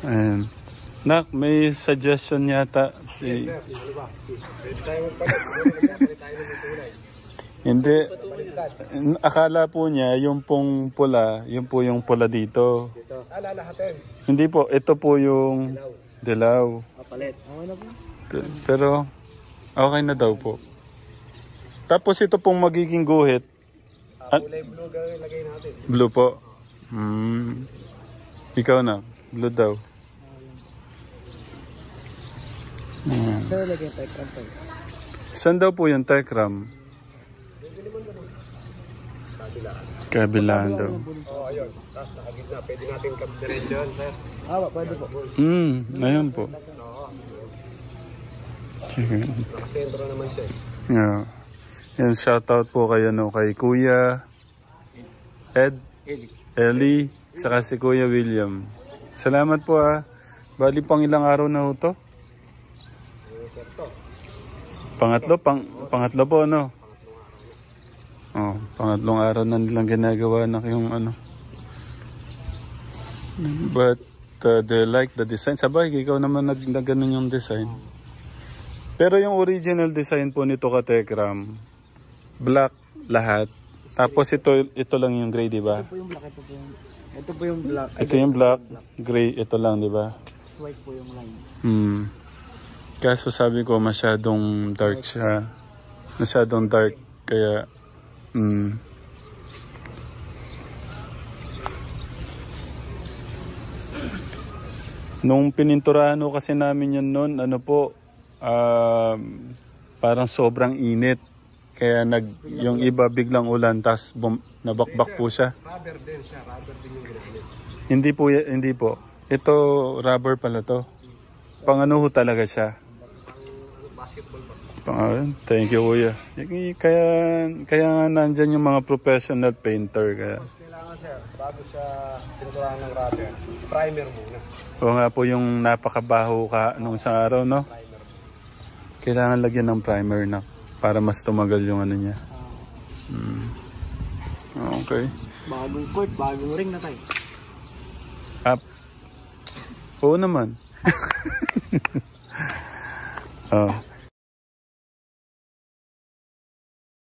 Ayan. Nak, may suggestion yata si... Sir, ano ba? Pwede tayo magpalit. Pwede tayo ng kulay. Hindi. Akala po niya yung pong pula, yung po yung pula dito. Dito. Lalahatin. Hindi po, ito po yung dilaw. Papalit. Okay na po. Pero okay na daw po. Tapos ito pong magiging guhit. Kulay blue gawin lagay natin. Blue po. Ikaw na, blue daw. Sir, lagay tayo kampay. Saan daw po yung Tekram? Kabilaan daw. Oo, ayun. Tapos nakagitna. Pwede natin diretso yun, sir. Pwede po. Ayun po. Nakasentro naman siya. Yeah. Yan, shoutout po kayo kay Kuya Eli, saka si Kuya William. Salamat po Bali pang ilang araw na ho to? Pangatlo po Oh, pangatlong araw na nilang ginagawa na yung But they like the design. Sabay, ikaw naman nagganon yung design. Pero yung original design po nito ka Tekram, black lahat. Tapos ito lang yung gray, di ba? Ito po yung black. Ito yung black, gray, ito lang, di ba? White po yung line. Kaso sabi ko masyadong dark siya. Masyadong dark, kaya nung pininturahan kasi namin yun noon, parang sobrang init. Kaya yung iba biglang ulan, tas nabakbak po siya. Rubber din siya, rubber din yung ginamit. Hindi po. Ito, rubber pala to. Pang talaga siya. Basketball pa. Thank you, Kuya. Kaya nga nandyan yung mga professional painter. Kaya. Kailangan, sir, bago siya pinuturahan ng rubber, primer muna. O nga po yung napakabaho nung isang araw, no? Kailangan lagyan ng primer na para mas tumagal yung niya. Okay. Bagong court, bagong ring na tayo. Oo naman.